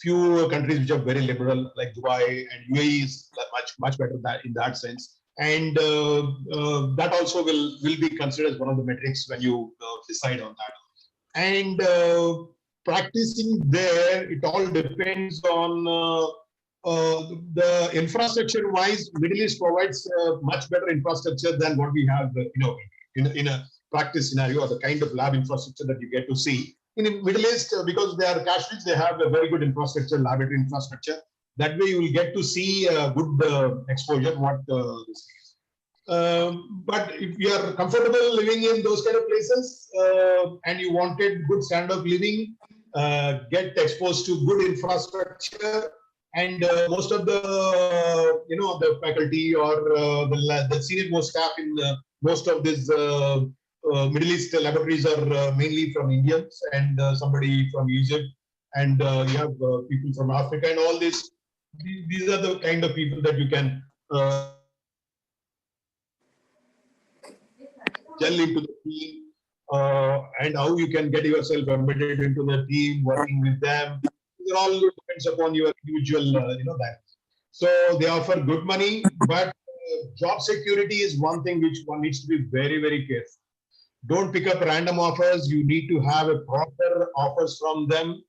few countries which are very liberal, like Dubai and UAE is much better in that sense. And that also will be considered as one of the metrics when you decide on that. And practicing there, it all depends on the infrastructure wise. Middle East provides much better infrastructure than what we have, in a practice scenario, or the kind of lab infrastructure that you get to see. In Middle East, because they are cash rich, they have a very good infrastructure, laboratory infrastructure. That way, you will get to see good exposure. What this is. But if you are comfortable living in those kind of places and you wanted good standard of living, get exposed to good infrastructure, and most of the the faculty or the senior most staff in most of these Middle East laboratories are mainly from Indians and somebody from Egypt, and you have people from Africa, and all this. These are the kind of people that you can gel into the team, and how you can get yourself embedded into the team, working with them. It all depends upon your individual, that. So they offer good money, but job security is one thing which one needs to be very, very careful. Don't pick up random offers. You need to have a proper offers from them.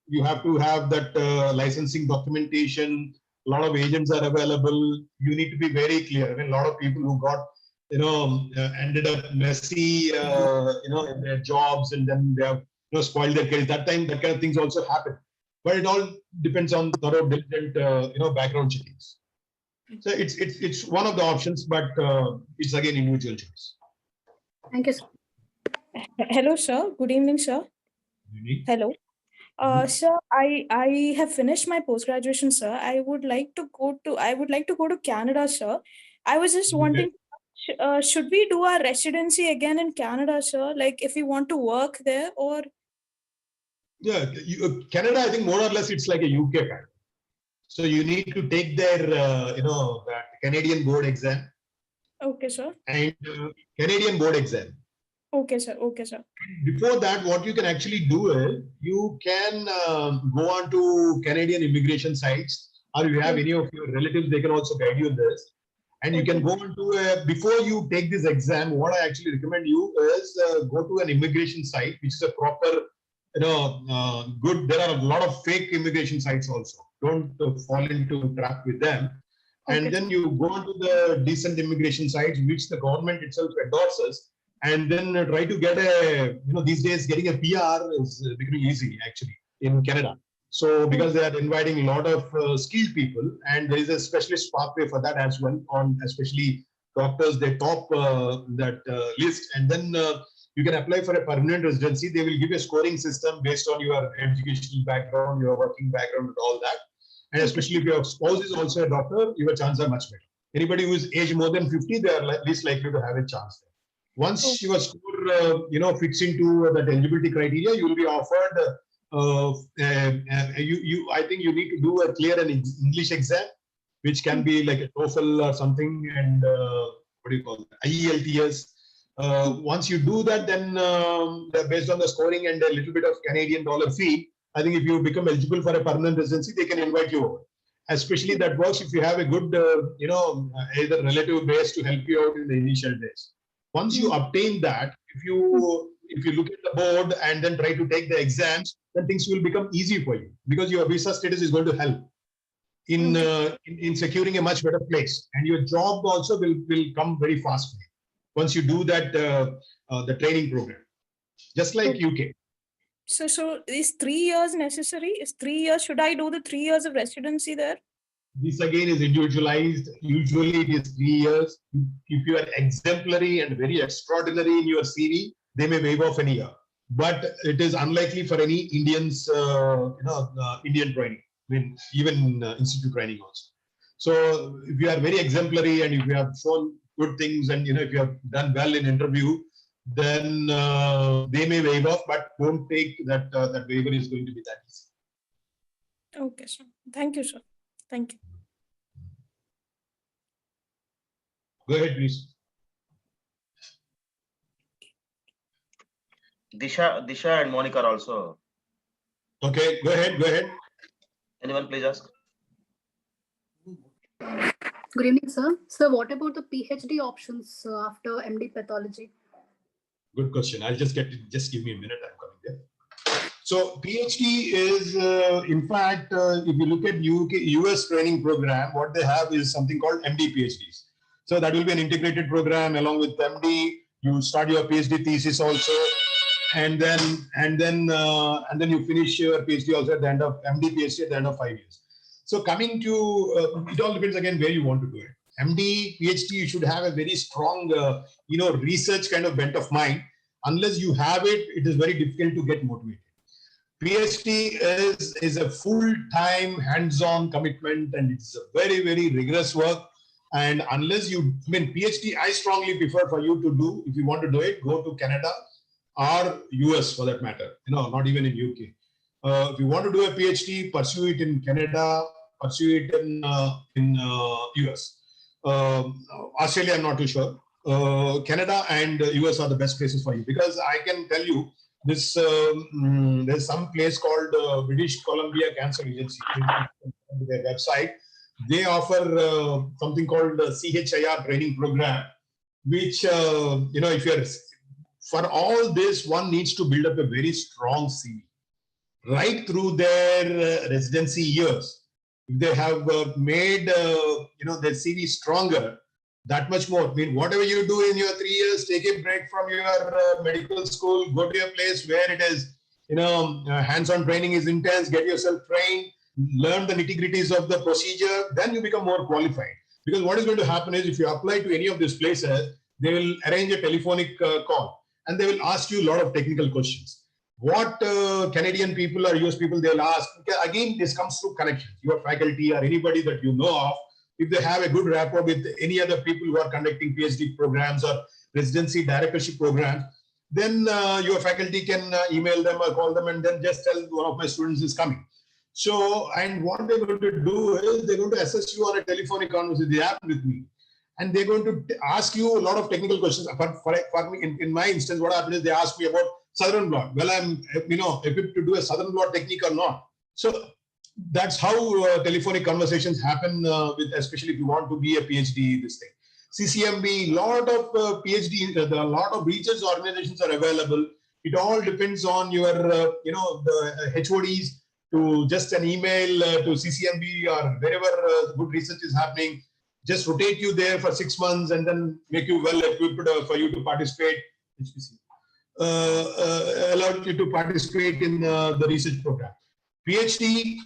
You have to have that licensing documentation. A lot of agents are available. You need to be very clear. I mean, a lot of people who got, ended up messy, in their jobs, and then they have, spoiled their career. That time, that kind of things also happen. But it all depends on thorough, diligent, background checkings. So it's one of the options, but it's again individual choice. Thank you, sir. Hello, sir. Good evening, sir. Good evening. Hello. Sir, I have finished my post-graduation, sir. I would like to go to Canada, sir. I was just wanting, should we do our residency again in Canada, sir? Like if we want to work there, or? Yeah, Canada, I think more or less it's like a UK kind. So you need to take their, that Canadian board exam. Okay, sir. And Canadian board exam. Okay, sir. Okay, sir. Before that, what you can actually do is you can go on to Canadian immigration sites, or if you have any of your relatives, they can also guide you in this. And you can go on to before you take this exam, what I actually recommend you is go to an immigration site, which is a proper, good. There are a lot of fake immigration sites also. Don't fall into trap with them. And then you go on to the decent immigration sites, which the government itself endorses. And then try to get a, these days getting a PR is becoming easy actually in Canada. So because they are inviting a lot of skilled people, and there is a specialist pathway for that as well, on especially doctors, they top that list. And then you can apply for a permanent residency. They will give you a scoring system based on your educational background, your working background, and all that. And especially if your spouse is also a doctor, your chances are much better. Anybody who is aged more than 50, they are least likely to have a chance there. Once your score, fits into that eligibility criteria, you will be offered. I think you need to do a clear an English exam, which can be like a TOEFL or something, and what do you call it? IELTS. Once you do that, then based on the scoring and a little bit of Canadian dollar fee, I think if you become eligible for a permanent residency, they can invite you over. Especially that works if you have a good, either relative base to help you out in the initial days. Once you obtain that, if you look at the board and then try to take the exams, then things will become easy for you, because your visa status is going to help in securing a much better place, and your job also will come very fast once you do that the training program, just like UK. So is 3 years necessary? Is 3 years? Should I do the 3 years of residency there? This again is individualized. Usually it is 3 years. If you are exemplary and very extraordinary in your CV, they may waive off a year. But it is unlikely for any Indians, Indian training, I mean, even institute training also. So if you are very exemplary and if you have shown good things, and if you have done well in interview, then they may waive off, but don't take that that waiver is going to be that easy. Okay, sir. Thank you, sir. Thank you. Go ahead, please. Disha and Monica are also. Okay, go ahead, go ahead. Anyone please ask? Good evening, sir. Sir, what about the PhD options after MD pathology? Good question. I'll just give me a minute. I'm coming there. So PhD is, in fact, if you look at US training program, what they have is something called MD PhDs. So that will be an integrated program along with MD. You start your PhD thesis also, and then you finish your PhD also at the end of MD PhD at the end of 5 years. So coming to it all depends again where you want to do it. MD PhD, you should have a very strong research kind of bent of mind. Unless you have it, it is very difficult to get motivated. PhD is a full-time hands-on commitment, and it's a very, very rigorous work. And unless PhD, I strongly prefer for you to do, if you want to do it, go to Canada or US for that matter, not even in UK. If you want to do a PhD, pursue it in Canada, pursue it in US. Australia, I'm not too sure. Canada and US are the best places for you, because I can tell you this. There's some place called British Columbia Cancer Agency. Their website, they offer something called the CHIR training program, which if you're for all this, one needs to build up a very strong CV right through their residency years. If they have made their CV stronger, that much more. Whatever you do in your 3 years, take a break from your medical school, go to a place where it is, hands-on training is intense, get yourself trained, learn the nitty-gritties of the procedure, then you become more qualified. Because what is going to happen is, if you apply to any of these places, they will arrange a telephonic call and they will ask you a lot of technical questions. What Canadian people or US people they'll ask, again, this comes through connections. Your faculty or anybody that you know of, if they have a good rapport with any other people who are conducting PhD programs or residency directorship programs, then your faculty can email them or call them and then just tell one of my students is coming. So, and what they're going to do is they're going to assess you on a telephonic conversation. They happen with me. And they're going to ask you a lot of technical questions. For me, in my instance, what happened is they asked me about Southern blot. Well, I'm equipped to do a Southern blot technique or not. So that's how telephonic conversations happen with, especially if you want to be a PhD, this thing. CCMB, lot of PhD, a lot of research organizations are available. It all depends on your, the HODs to just an email to CCMB or wherever good research is happening. Just rotate you there for 6 months and then make you well equipped for you to participate. Allowed you to participate in the research program. PhD,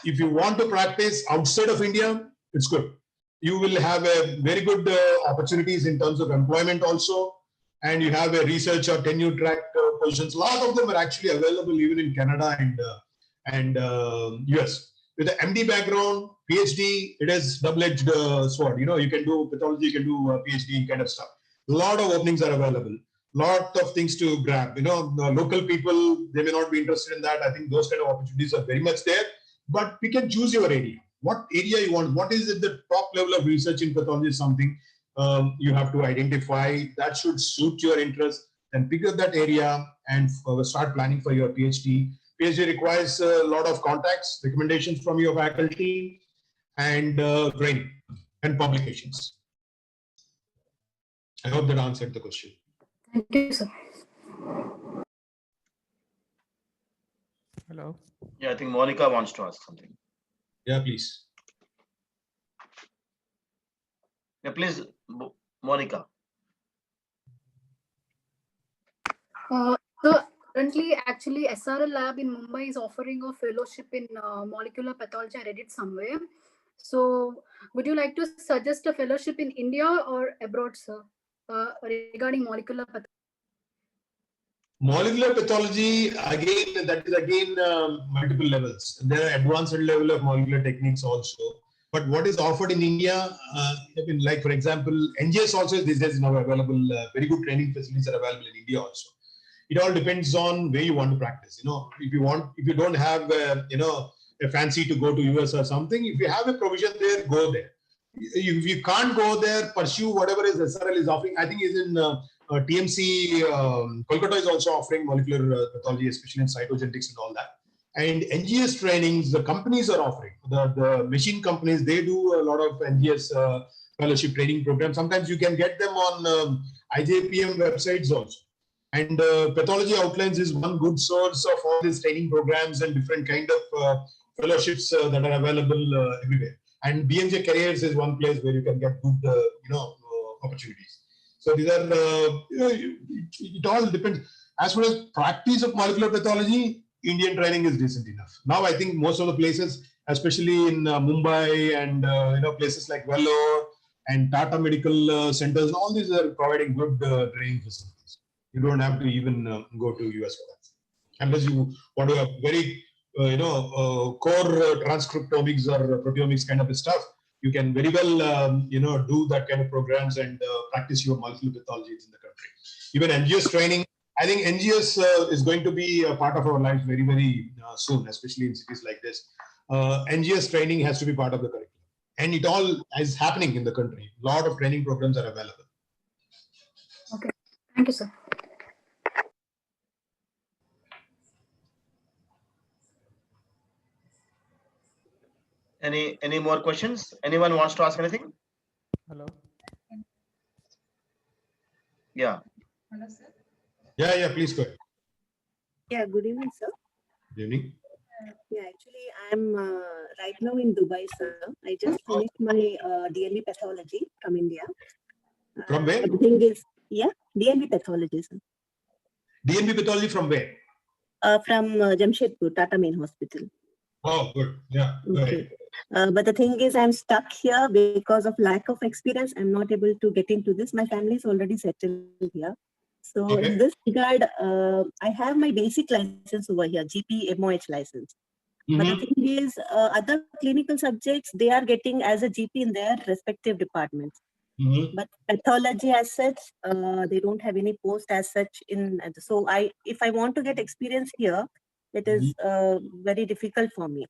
if you want to practice outside of India, it's good. You will have a very good opportunities in terms of employment also, and you have a research or tenure track positions. A lot of them are actually available even in Canada and US. With the MD background, PhD, it is double-edged sword. You can do pathology, you can do PhD kind of stuff. A lot of openings are available. Lot of things to grab. The local people, they may not be interested in that. I think those kind of opportunities are very much there. But we can choose your area. What area you want? What is at the top level of research in pathology is something you have to identify. That should suit your interest. Then pick up that area and start planning for your PhD. PhD requires a lot of contacts, recommendations from your faculty, and training and publications. I hope that answered the question. Thank you, sir. Hello. Yeah, I think Monica wants to ask something. Yeah, please. Yeah, please, Monica. So currently, actually, SRL lab in Mumbai is offering a fellowship in molecular pathology. I read it somewhere. So would you like to suggest a fellowship in India or abroad, sir, regarding molecular pathology? Molecular pathology, again, that is again multiple levels. There are advanced level of molecular techniques also. But what is offered in India, like for example, NGS also these days is now available. Very good training facilities are available in India also. It all depends on where you want to practice. If you don't have, a fancy to go to US or something, if you have a provision there, go there. If you can't go there, pursue whatever is SRL is offering. I think is in TMC, Kolkata is also offering molecular pathology, especially in cytogenetics and all that. And NGS trainings, the companies are offering. The machine companies, they do a lot of NGS fellowship training programs. Sometimes you can get them on IJPM websites also. And Pathology Outlines is one good source of all these training programs and different kind of fellowships that are available everywhere. And BMJ Careers is one place where you can get good, opportunities. So these are, it all depends. As far as practice of molecular pathology, Indian training is decent enough. Now I think most of the places, especially in Mumbai and places like Vellore and Tata Medical Centers, all these are providing good training facilities. You don't have to even go to US for that, unless you want to have very core transcriptomics or proteomics kind of stuff. You can very well do that kind of programs and practice your molecular pathology in the country. Even NGS training, I think NGS is going to be a part of our lives very, very soon, especially in cities like this. NGS training has to be part of the curriculum. And it all is happening in the country. A lot of training programs are available. Okay, thank you, sir. Any more questions? Anyone wants to ask anything? Hello. Yeah. Hello, sir. Yeah, please go ahead. Yeah, good evening, sir. Good evening. Yeah, actually, I'm right now in Dubai, sir. I just finished my DNB pathology from India. From where? The thing is, yeah, DNB pathology, sir. DNB pathology from where? From Jamshedpur, Tata Main Hospital. Oh, good. Yeah, go ahead. But the thing is, I'm stuck here because of lack of experience. I'm not able to get into this. My family is already settled here. So in this regard, I have my basic license over here, GP MOH license. But the thing is, other clinical subjects, they are getting as a GP in their respective departments. But pathology as such, they don't have any post as such in. So if I want to get experience here, it is very difficult for me.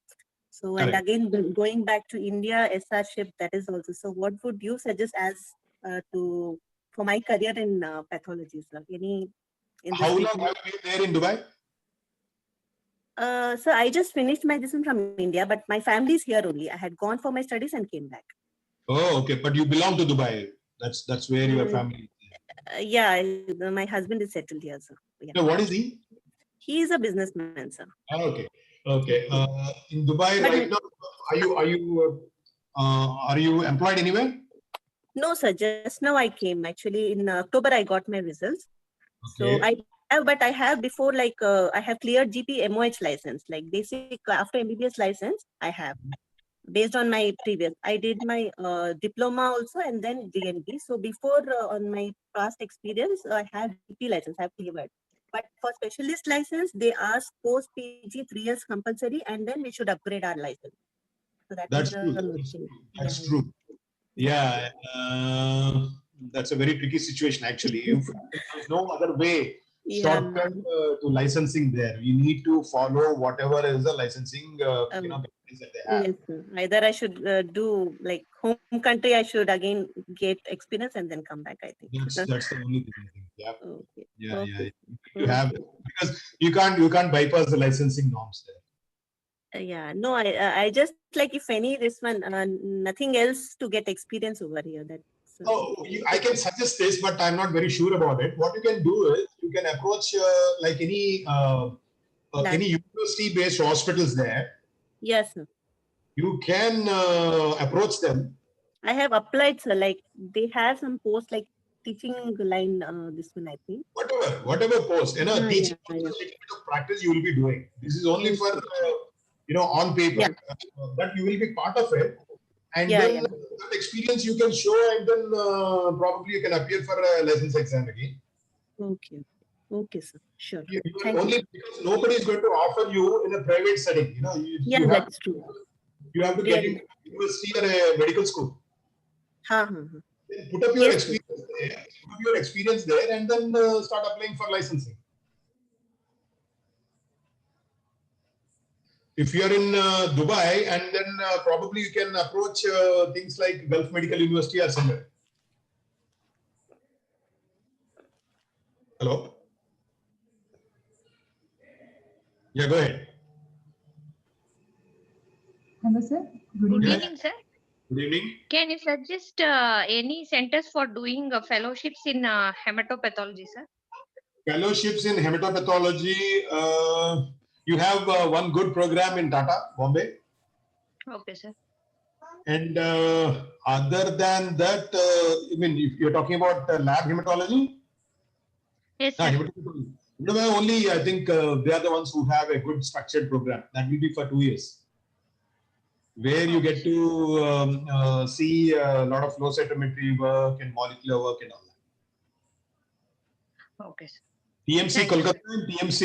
So, and again, going back to India, SRship, that is also. So what would you suggest as for my career in pathology, sir? How long have you been there in Dubai? So I just finished my this one from India, but my family is here only. I had gone for my studies and came back. Oh, okay. But you belong to Dubai. That's where your family is. Yeah, my husband is settled here, sir. Yeah. So what is he? He is a businessman, sir. Okay. In Dubai But right now, are you employed anywhere? No, sir. Just now I came. Actually, in October I got my results. Okay. So I have before, like I have cleared GP MOH license, like basic after MBBS license I have. Based on my previous, I did my diploma also and then DNB. So before on my past experience, I have GP license, I have cleared. But for specialist license, they ask post PG 3 years compulsory, and then we should upgrade our license. So That's true. That's true. Yeah, that's a very tricky situation actually. There's no other way shortcut to licensing there. You need to follow whatever is the licensing that they have. Yes, sir. Either I should do like home country, I should again get experience and then come back, I think. That's the only thing I think. Yeah. Okay. Yeah, Okay. yeah. You have because you can't bypass the licensing norms there. Yeah, no, I just like if any this one, nothing else to get experience over here. That's I can suggest this, but I'm not very sure about it. What you can do is you can approach like any university-based hospitals there. Yes, sir. You can approach them. I have applied, sir. Like they have some post like teaching line. This one, I think. Whatever post, teaching practice you will be doing. This is only for on paper, but you will be part of it, and then that experience you can show, and then probably you can appear for a license exam again. Okay, sir. Sure. Only because nobody is going to offer you in a private setting. That's true. You have to get into a university or a medical school. Put up your experience there, and then start applying for licensing. If you are in Dubai, and then probably you can approach things like Gulf Medical University or somewhere. Hello? Yeah, go ahead. Hello, sir. Good Good evening. evening, sir. Good evening. Can you suggest any centers for doing fellowships in hematopathology, sir? Fellowships in hematopathology. You have one good program in Tata, Bombay. Okay, sir. And other than that, I mean, if you're talking about lab hematology, Yes, sir. hematology. Only I think they are the ones who have a good structured program. That will be for 2 years, where you get to see a lot of flow cytometry work and molecular work and all that. Okay, sir. TMC Thank you, Kolkata sir. and TMC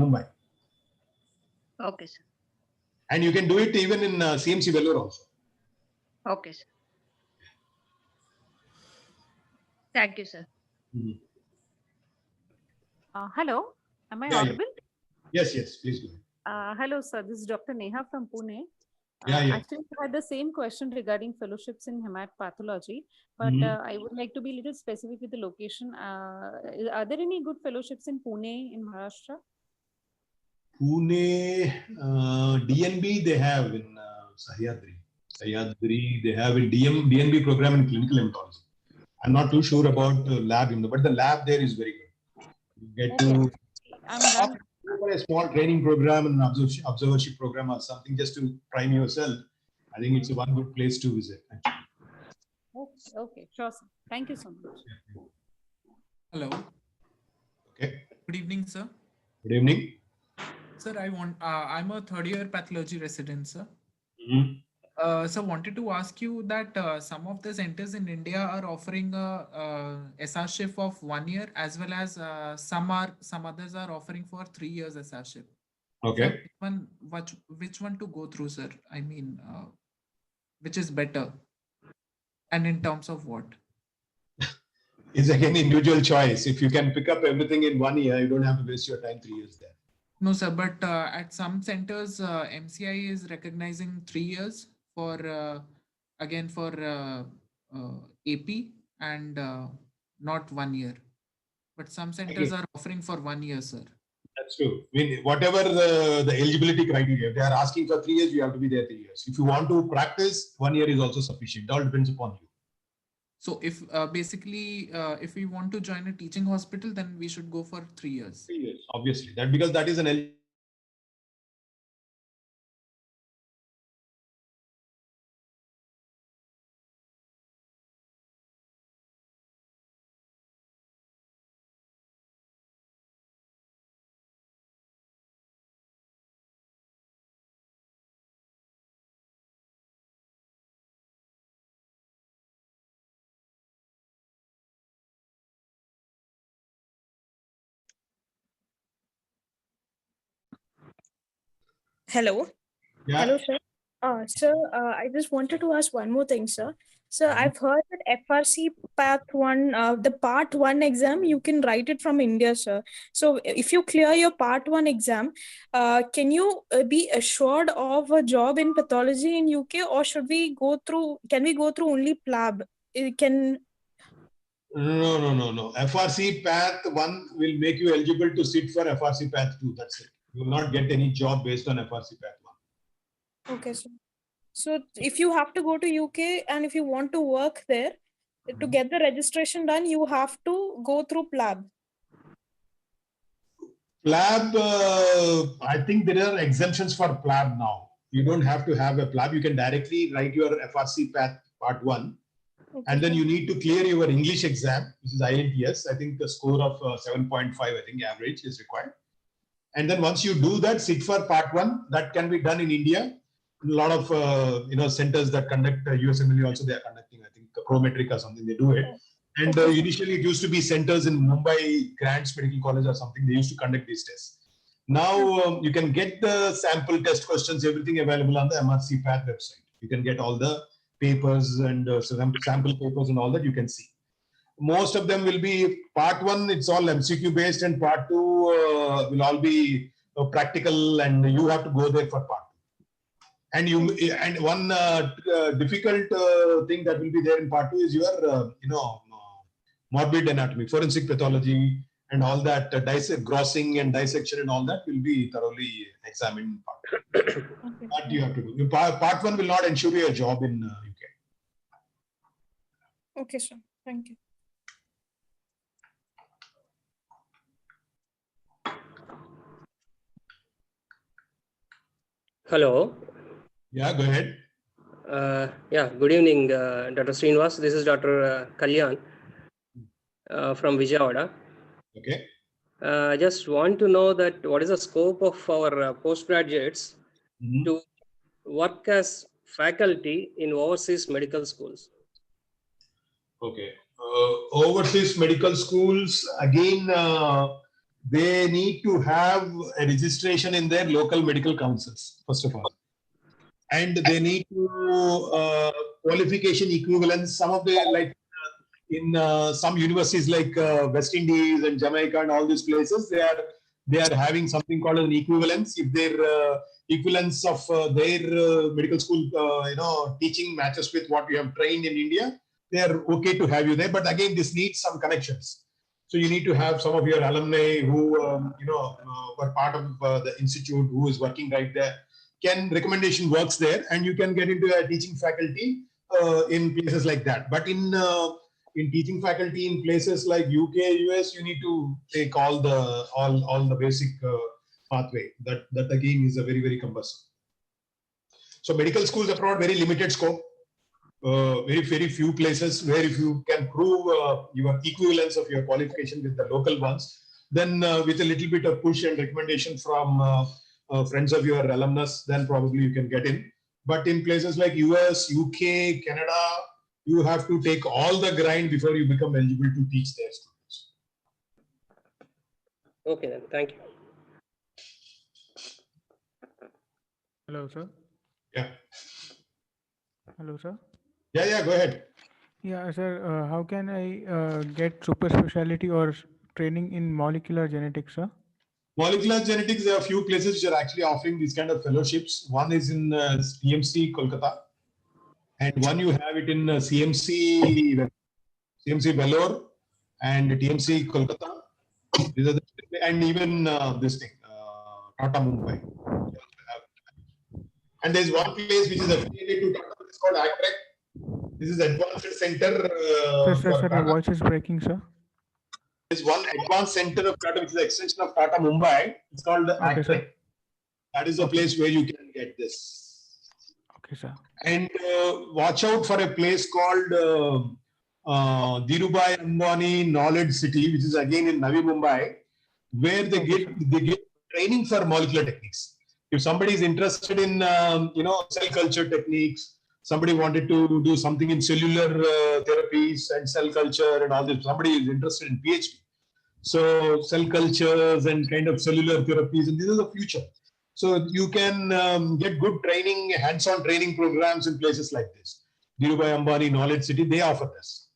Mumbai. Okay, sir. And you can do it even in CMC Vellore also. Okay, sir. Thank you, sir. Hello, am I Yeah, yeah. audible? Yes, yes, please go ahead. Hello, sir. This is Dr. Neha from Pune. Yeah, yeah. Actually, I had the same question regarding fellowships in hematopathology, but I would like to be a little specific with the location. Are there any good fellowships in Pune, in Maharashtra? Pune, DNB they have in Sahyadri. Sahyadri, they have a DNB program in clinical hematology. I'm not too sure about the lab, but the lab there is very good. You get to I'm for a small training program and observership program or something just to prime yourself. I think it's a one good place to visit. Okay, okay, sure, sir. Thank you so much. Hello. Okay. Good evening, sir. Good evening. Sir, I'm a third year pathology resident, sir. So wanted to ask you that some of the centers in India are offering a SRship of 1 year, as well as some others are offering for 3 years SRship. Okay. So which one to go through, sir? I mean, which is better, and in terms of what? It's again individual choice. If you can pick up everything in 1 year, you don't have to waste your time 3 years there. No, sir, but at some centers, MCI is recognizing 3 years for again for AP and not 1 year. But some centers are offering for 1 year, sir. That's true. I mean, whatever the eligibility criteria, if they are asking for 3 years, you have to be there 3 years. If you want to practice, 1 year is also sufficient. It all depends upon you. So if basically if we want to join a teaching hospital, then we should go for 3 years. 3 years, obviously. That because that is an Hello. Yeah. Hello, sir. Sir, I just wanted to ask one more thing, sir. Sir, I've heard that FRC Path 1, the Part 1 exam, you can write it from India, sir. So if you clear your Part 1 exam, can you be assured of a job in pathology in UK, or can we go through only PLAB? No. FRC Path 1 will make you eligible to sit for FRC Path 2. That's it. You will not get any job based on FRC Path 1. Okay, sir. So if you have to go to UK and if you want to work there, to get the registration done, you have to go through PLAB. PLAB, I think there are exemptions for PLAB now. You don't have to have a PLAB. You can directly write your FRC Path Part 1. Okay, And then sir. you need to clear your English exam, which is IELTS. I think the score of 7.5, I think average is required. And then once you do that, sit for Part 1. That can be done in India. A lot of centers that conduct USMLE also, they are conducting, I think, Prometric or something, they do it. And initially it used to be centers in Mumbai, Grants Medical College or something, they used to conduct these tests. Now you can get the sample test questions, everything available on the MRC Path website. You can get all the papers and sample papers and all that you can see. Most of them will be Part 1, it's all MCQ based, and Part 2 will all be practical, and you have to go there for Part 2. And one difficult thing that will be there in Part 2 is your morbid anatomy, forensic pathology, and all that grossing and dissection and all that will be thoroughly examined. Okay. That you have to do. Part 1 will not ensure you a job in UK. Okay, sir. Thank you. Hello. Yeah, go ahead. Good evening, Dr. Srinivas. This is Dr. Kalyan from Vijayawada. Okay. I just want to know that what is the scope of our postgraduates to work as faculty in overseas medical schools? Okay. Overseas medical schools, again, they need to have a registration in their local medical councils, first of all. And they need to qualification equivalence. Some of the, like in some universities like West Indies and Jamaica and all these places, they are having something called an equivalence. If their equivalence of their medical school, teaching matches with what you have trained in India, they are okay to have you there. But again, this needs some connections. So you need to have some of your alumni who, were part of the institute, who is working right there. Recommendation works there, and you can get into a teaching faculty in places like that. But in teaching faculty in places like UK, US, you need to take all the basic pathway. That again is a very, very cumbersome. So medical schools abroad, very limited scope. Very, very few places where if you can prove your equivalence of your qualification with the local ones, then with a little bit of push and recommendation from friends of your alumnus, then probably you can get in. But in places like US, UK, Canada, you have to take all the grind before you become eligible to teach their students. Okay, then. Thank you. Hello, sir. Yeah. Hello, sir. Yeah, go ahead. Yeah, sir. How can I get super specialty or training in molecular genetics, sir? Molecular genetics, there are a few places which are actually offering these kind of fellowships. One is in TMC Kolkata, and one you have it in CMC Vellore and TMC Kolkata. These are and even this thing, Tata Mumbai. And there's one place which is affiliated to Tata, it's called ACTREC. This is Advanced Center. Sir, your voice is breaking, sir. There's one advanced center of Tata, which is the extension of Tata Mumbai. It's called the ACTREC. That is the place where you can get this. Okay, sir. And watch out for a place called Dhirubhai Ambani Knowledge City, which is again in Navi Mumbai, where they give training for molecular techniques. If somebody is interested in cell culture techniques, somebody wanted to do something in cellular therapies and cell culture and all this, somebody is interested in PhD. So cell cultures and kind of cellular therapies, and this is the future. So you can get good training, hands-on training programs in places like this. Dhirubhai Ambani Knowledge City, they offer this.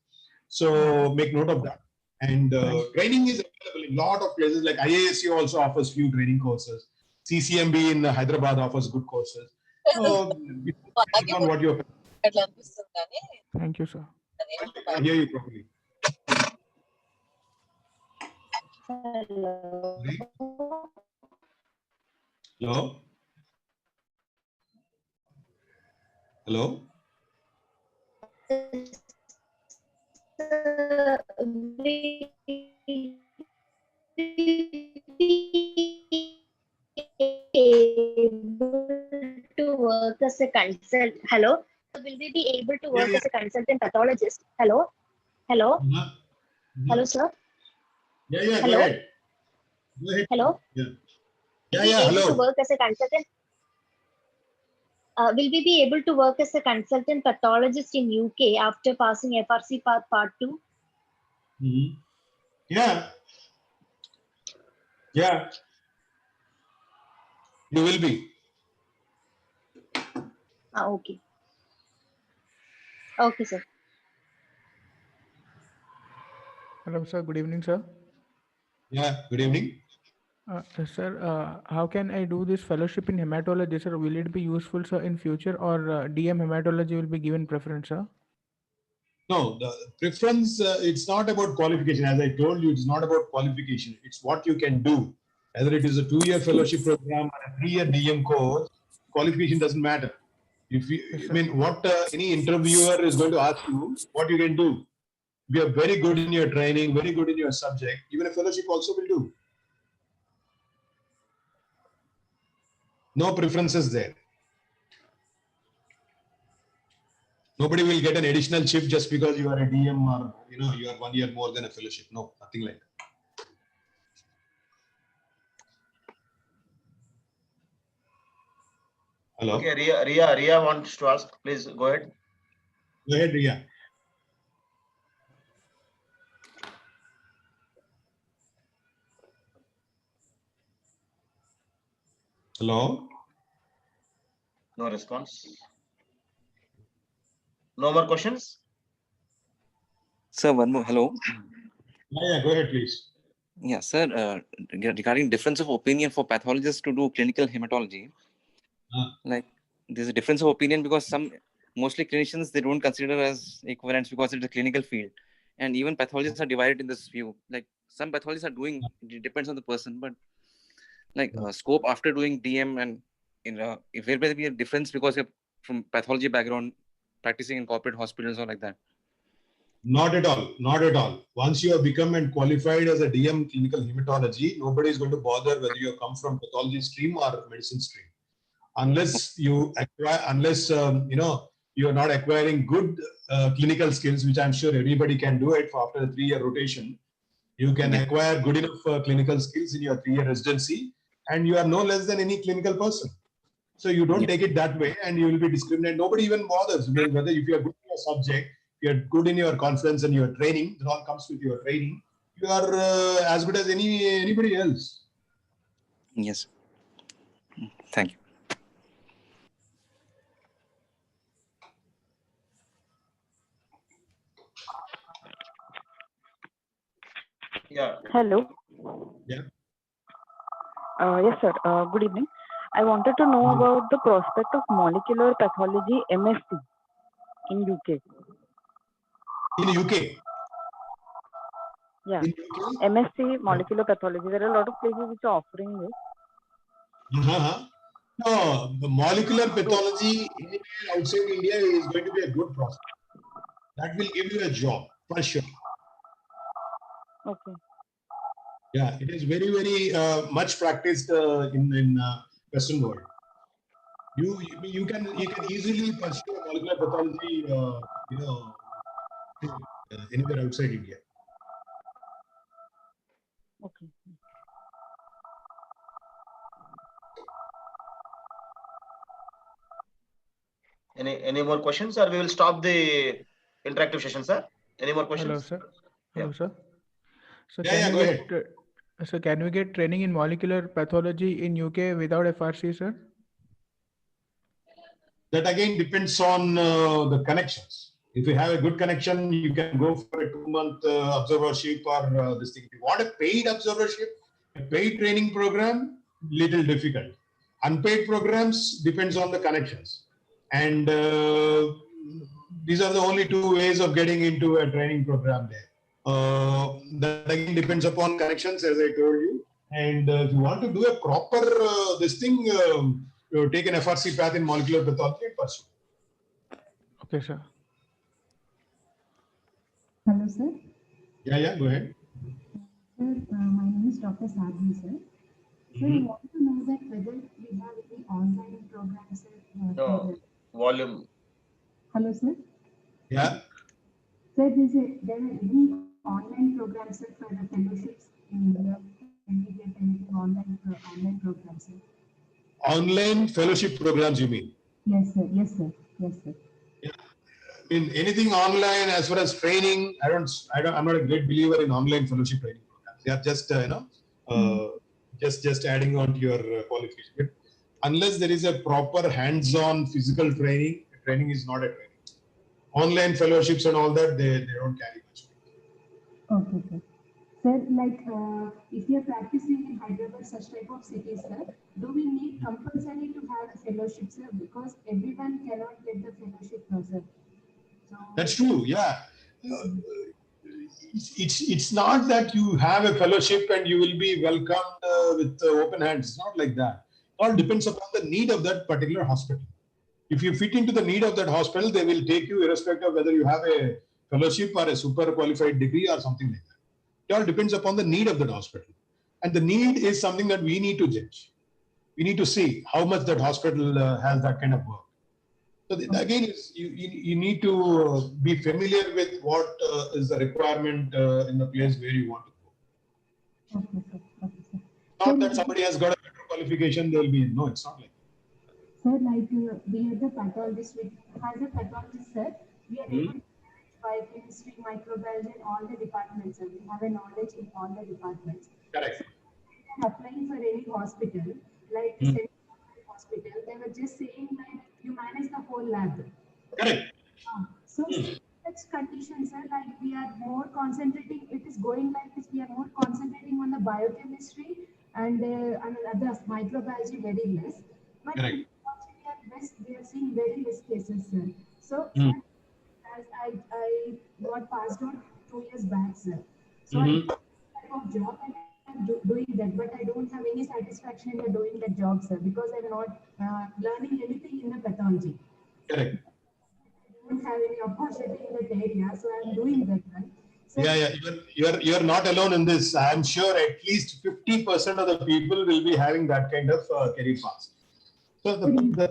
So make note of that. And training is available in a lot of places, like IASU also offers few training courses. CCMB in Hyderabad offers good courses. So depending on what you're. Thank you, sir. I hear you properly. Hello? Hello? To work as a consultant. Hello? Will we be able to work as a consultant pathologist? Hello? Hello? Hello, sir? Yeah, hello? Go ahead. Go ahead. Hello? Yeah, able hello. to work as a consultant? Will we be able to work as a consultant pathologist in UK after passing FRC Part 2? Yeah. Yeah. You will be. Okay. Okay, sir. Hello, sir. Good evening, sir. Yeah, good evening. Sir, how can I do this fellowship in hematology, sir? Will it be useful, sir, in future, or DM hematology will be given preference, sir? No, the preference, it's not about qualification. As I told you, it's not about qualification. It's what you can do. Whether it is a 2-year fellowship program or a 3-year DM course, qualification doesn't matter. If you, I mean, what any interviewer is going to ask you, what you can do. If you are very good in your training, very good in your subject, even a fellowship also will do. No preferences there. Nobody will get an additional shift just because you are a DM or you are 1 year more than a fellowship. No, nothing like that. Hello. Okay, Ria wants to ask. Please go ahead. Go ahead, Ria. Hello. No response. No more questions? Sir, one more. Hello. Yeah, go ahead, please. Yeah, sir. Regarding difference of opinion for pathologists to do clinical hematology, like there's a difference of opinion because mostly clinicians, they don't consider as equivalents because it's a clinical field, and even pathologists are divided in this view. Like some pathologists are doing, it depends on the person, but like scope after doing DM and if there will be a difference because you're from pathology background, practicing in corporate hospitals or like that. Not at all. Not at all. Once you have become and qualified as a DM clinical hematology, nobody is going to bother whether you come from pathology stream or medicine stream, unless you acquire, you are not acquiring good clinical skills, which I'm sure everybody can do it after a 3-year rotation. You can acquire good enough clinical skills in your 3-year residency, and you are no less than any clinical person. So you don't take it that way, and you will be discriminated. Nobody even bothers. I mean, whether if you are good in your subject, if you are good in your confidence and your training, it all comes with your training. You are as good as anybody else. Yes. Thank you. Yeah. Hello. Yeah. Yes, sir. Good evening. I wanted to know about the prospect of molecular pathology MSc in UK. In UK? Yeah. In UK? MSc molecular pathology. There are a lot of places which are offering this. No, the molecular pathology anywhere outside India is going to be a good prospect. That will give you a job for sure. Okay. Yeah, it is very, very much practiced in Western world. You can easily pursue molecular pathology, anywhere outside India. Okay. Any more questions, or we will stop the interactive session, sir? Any more questions? Hello, sir. Hello, sir. So Yeah, go ahead. So can we get training in molecular pathology in UK without FRC, sir? That again depends on the connections. If you have a good connection, you can go for a 2-month observership or this thing. If you want a paid observership, a paid training program, little difficult. Unpaid programs depends on the connections. And these are the only 2 ways of getting into a training program there. That again depends upon connections, as I told you. And if you want to do a proper this thing, you take an FRC path in molecular pathology and pursue. Okay, sir. Hello, sir. Yeah, go ahead. Sir, my name is Dr. Sadhi, sir. Sir, I want to know that whether we have any online programs, sir. No, volume. Hello, sir. Yeah. Sir, there are any online programs, sir, for the fellowships in India? Can we get anything online programs, sir? Online fellowship programs, you mean? Yes, sir. Yes, sir. Yes, sir. Yeah. In anything online as far as training, I'm not a great believer in online fellowship training programs. They are just just adding on to your qualification. But unless there is a proper hands-on physical training is not a training. Online fellowships and all that, they don't carry much. Okay, sir. Sir, like if you're practicing in Hyderabad, such type of cities, sir, do we need compulsory to have a fellowship, sir? Because everyone cannot get the fellowship, no, sir. So, That's true. Yeah. it's not that you have a fellowship and you will be welcomed with open hands. It's not like that. It all depends upon the need of that particular hospital. If you fit into the need of that hospital, they will take you irrespective of whether you have a fellowship or a super qualified degree or something like that. It all depends upon the need of that hospital. And the need is something that we need to judge. We need to see how much that hospital has that kind of work. So again, you need to be familiar with what is the requirement in the place where you want to go. Okay, sir. Okay, sir. Not that somebody has got a better qualification, they'll be in. No, it's not like that. Sir, like we are the pathologists, as a pathologist, sir, we are able to manage biochemistry, microbiology, and all the departments, sir. We have a knowledge in all the departments. Correct. So, applying for any hospital, like the hospital, they were just saying like you manage the whole lab. Correct. So such conditions are like we are more concentrating. It is going like this. We are more concentrating on the biochemistry and other microbiology very less. But correct. We are seeing very less cases, sir. So as I got passed out 2 years back, sir. So I type of job and I'm doing that, but I don't have any satisfaction in doing that job, sir, because I'm not learning anything in the pathology. Correct. I don't have any opportunity in that area, so I'm doing that, right? So You're not alone in this. I'm sure at least 50% of the people will be having that kind of career path. So the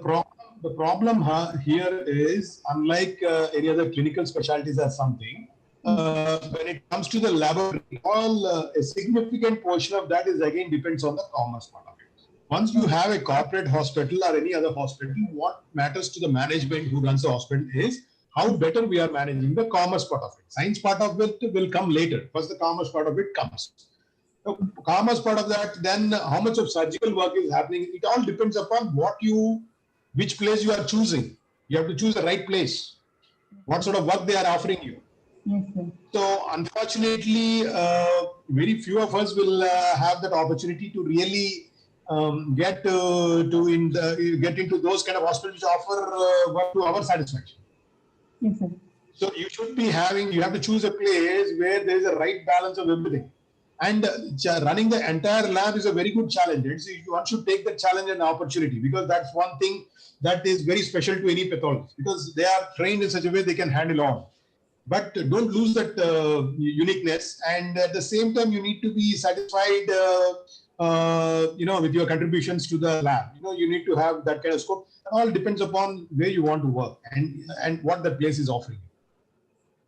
problem here is, unlike any other clinical specialties or something, when it comes to the laboratory, a significant portion of that is again depends on the commerce part of it. Once you have a corporate hospital or any other hospital, what matters to the management who runs the hospital is how better we are managing the commerce part of it. Science part of it will come later. First, the commerce part of it comes. The commerce part of that, then how much of surgical work is happening. It all depends upon which place you are choosing. You have to choose the right place. What sort of work they are offering you. Yes, sir. So unfortunately, very few of us will have that opportunity to really get into those kind of hospitals which offer work to our satisfaction. Yes, sir. So you have to choose a place where there is a right balance of everything. And running the entire lab is a very good challenge. One should take the challenge and opportunity, because that's one thing that is very special to any pathologist, because they are trained in such a way they can handle all. But don't lose that uniqueness, and at the same time, you need to be satisfied, with your contributions to the lab. You need to have that kind of scope. It all depends upon where you want to work and what the place is offering.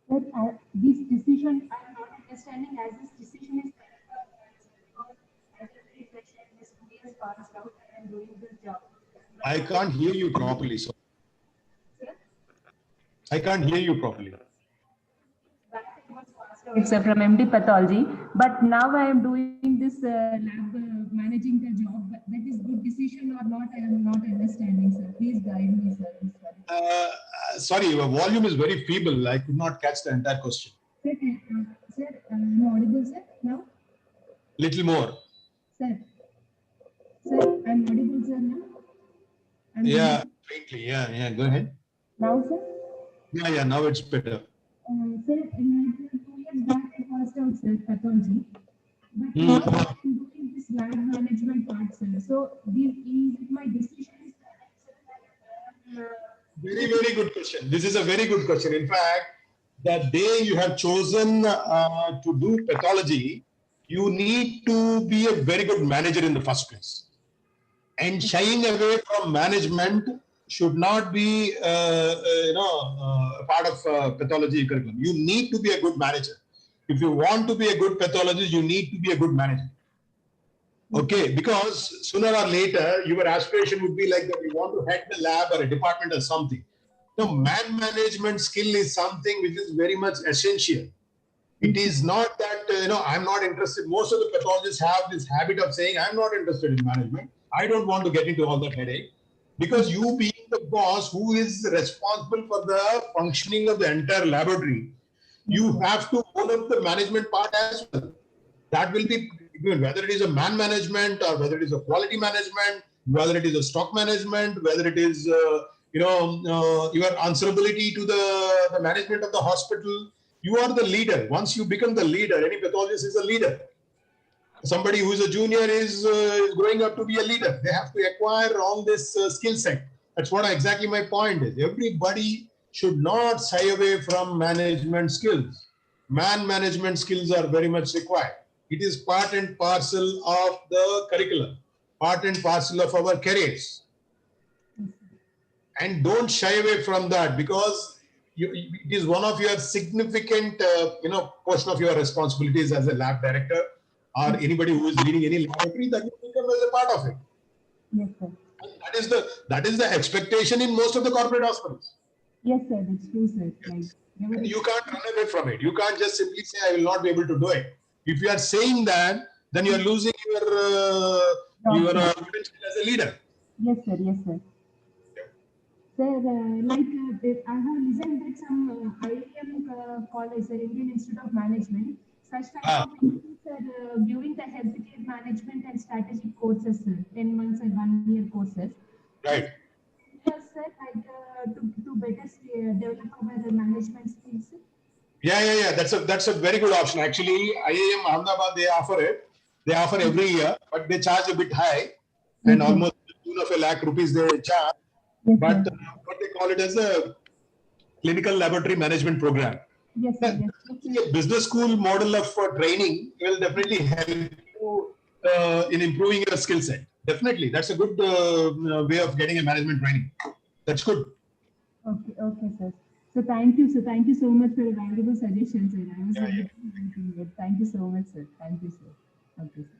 But this decision, I'm not understanding as this decision is as a reflection, this 2 years passed out and I'm doing this job. I can't hear you properly, so I can't hear you properly. It's from MD Pathology, but now I am doing this lab, managing the job. That is good decision or not? I am not understanding, sir. Please guide me, sir. Sorry, your volume is very feeble. I could not catch the entire question. Sir, am I audible, sir, now? Little more. Sir, I'm audible, sir, now? Faintly. Yeah. Go ahead. Now, sir? Yeah. Now it's better. Sir, 2 years back I passed out, sir, pathology. But now I'm doing this lab management part, sir. So, my decision is correct, sir? Very, very good question. This is a very good question. In fact, the day you have chosen to do pathology, you need to be a very good manager in the first place. And shying away from management should not be part of pathology curriculum. You need to be a good manager. If you want to be a good pathologist, you need to be a good manager. Okay, because sooner or later, your aspiration would be like that you want to head the lab or a department or something. Man management skill is something which is very much essential. It is not that, I'm not interested. Most of the pathologists have this habit of saying, I'm not interested in management. I don't want to get into all that headache. Because you being the boss who is responsible for the functioning of the entire laboratory, you have to own up the management part as well. That will be, whether it is a man management or whether it is a quality management, whether it is a stock management, whether it is, your answerability to the management of the hospital. you are the leader. Once you become the leader, any pathologist is a leader. Somebody who is a junior is growing up to be a leader. They have to acquire all this skill set. That's what exactly my point is. Everybody should not shy away from management skills. Man management skills are very much required. It is part and parcel of the curriculum, part and parcel of our careers. And don't shy away from that, because it is one of your significant, portion of your responsibilities as a lab director or anybody who is leading any laboratory, that you become as a part of it. Yes, sir. And that is the expectation in most of the corporate hospitals. Yes, sir. That's true, sir. Like, and you can't run away from it. You can't just simply say, I will not be able to do it. If you are saying that, then you are losing your potential as a leader. Yes, sir. Yes, sir. Sir, I have listened that some IAPM college, sir, Indian Institute of Management, such type of institutes are giving the healthcare management and strategic courses, sir, 10 months and 1 year courses. Right. Yes, sir, to better develop our management skills. Yeah. That's a very good option. Actually, IAM Ahmedabad, they offer it. They offer every year, but they charge a bit high, and almost ₹1 lakh they charge. Yes, but what they call it as a clinical laboratory management program. Yes, sir. Yes. A business school model of training will definitely help you in improving your skill set. Definitely, that's a good way of getting a management training. That's good. Okay, sir. So thank you, sir. Thank you so much for your valuable suggestions, sir. I was Thank you so much, sir. Thank you, sir. Okay, sir.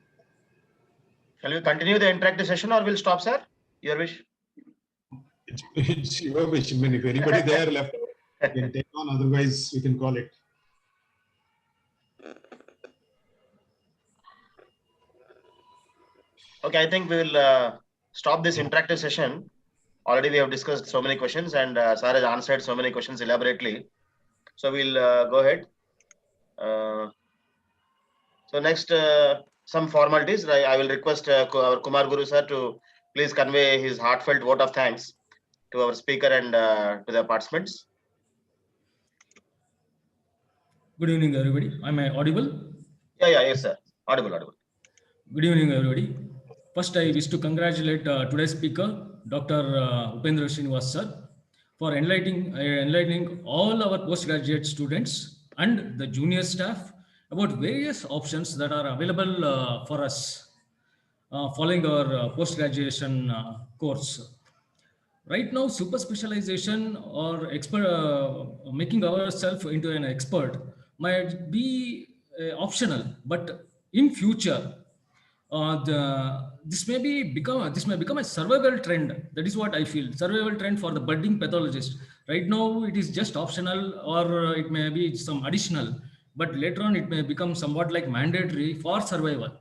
Shall we continue the interactive session or we'll stop, sir? Your wish. It's your wish. I mean, if anybody there left, you can take on. Otherwise, we can call it. Okay, I think we will stop this interactive session. Already we have discussed so many questions, and sir has answered so many questions elaborately. So we'll go ahead. So next, some formalities. I will request our Kumar Guru sir to please convey his heartfelt vote of thanks to our speaker and to the participants. Good evening, everybody. Am I audible? Yeah, yes, sir. Audible. Good evening, everybody. First, I wish to congratulate today's speaker, Dr. Upendra Srinivas sir, for enlightening all our postgraduate students and the junior staff about various options that are available for us following our post-graduation course. Right now, super specialization or making ourselves into an expert might be optional, but in future, this may become a survival trend. That is what I feel. Survival trend for the budding pathologist. Right now, it is just optional, or it may be some additional, but later on, it may become somewhat like mandatory for survival.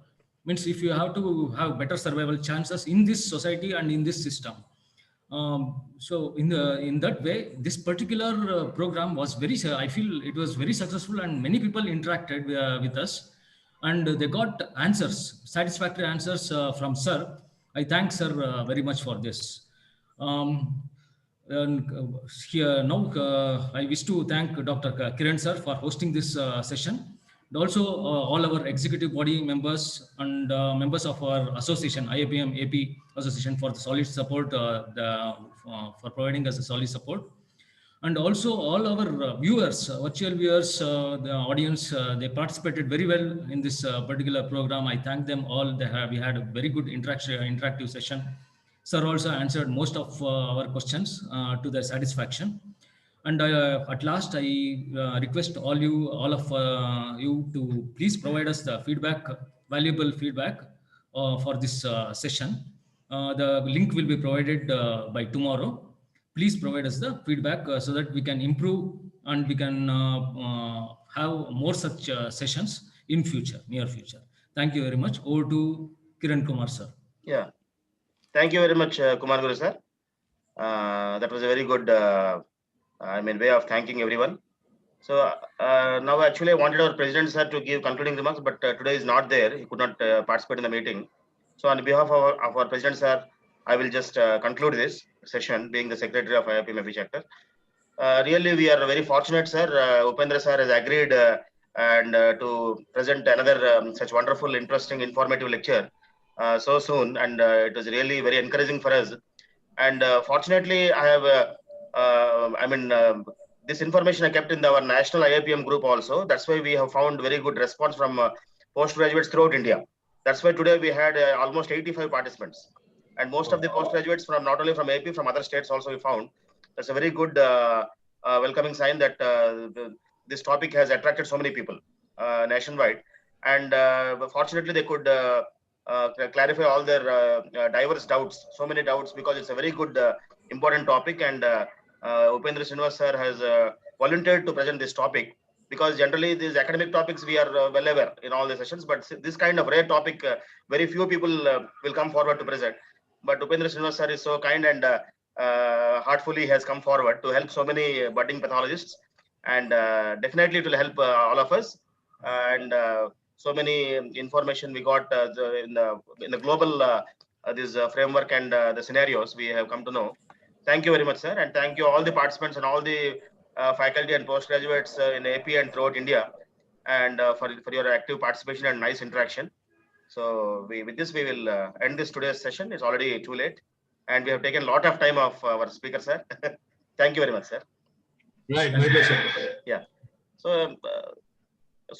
Means if you have to have better survival chances in this society and in this system. So in that way, this particular program was I feel it was very successful, and many people interacted with us, and they got satisfactory answers from sir. I thank sir very much for this. Here now, I wish to thank Dr. Kiran sir for hosting this session. And also all our executive body members and members of our association, IAPM AP Association, for the solid support, for providing us a solid support. And also all our viewers, virtual viewers, the audience, they participated very well in this particular program. I thank them all. We had a very good interactive session. Sir also answered most of our questions to their satisfaction. And at last, I request all of you to please provide us the valuable feedback for this session. The link will be provided by tomorrow. Please provide us the feedback so that we can improve and we can have more such sessions in near future. Thank you very much. Over to Kiran Kumar sir. Yeah. Thank you very much, Kumar Guru sir. That was a very good way of thanking everyone. So now actually I wanted our president sir to give concluding remarks, but today is not there. He could not participate in the meeting. So on behalf of our president sir, I will just conclude this session, being the secretary of IAPM AP Chapter. Really, we are very fortunate, sir. Upendra sir has agreed and to present another such wonderful, interesting, informative lecture so soon, and it was really very encouraging for us. And fortunately, I have, this information I kept in our national IAPM group also. That's why we have found very good response from postgraduates throughout India. That's why today we had almost 85 participants, and most of the postgraduates from not only from AP, from other states also we found. That's a very good welcoming sign that this topic has attracted so many people nationwide. And fortunately, they could clarify all their diverse doubts, so many doubts, because it's a very good, important topic. And Upendra Srinivas sir has volunteered to present this topic, because generally these academic topics we are well aware in all the sessions, but this kind of rare topic, very few people will come forward to present. But Upendra Srinivas sir is so kind and heartfully has come forward to help so many budding pathologists, and definitely it will help all of us. And so many information we got in the global this framework and the scenarios we have come to know. Thank you very much, sir, and thank you all the participants and all the faculty and postgraduates in AP and throughout India, and for your active participation and nice interaction. So with this we will end this today's session. It's already too late, and we have taken a lot of time of our speaker, sir. Thank you very much, sir. Right, my pleasure. Yeah. So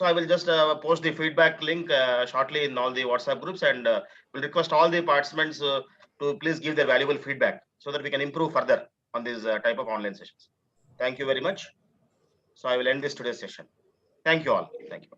I will just post the feedback link shortly in all the WhatsApp groups, and will request all the participants to please give their valuable feedback so that we can improve further on this type of online sessions. Thank you very much. So I will end this today's session. Thank you all. Thank you.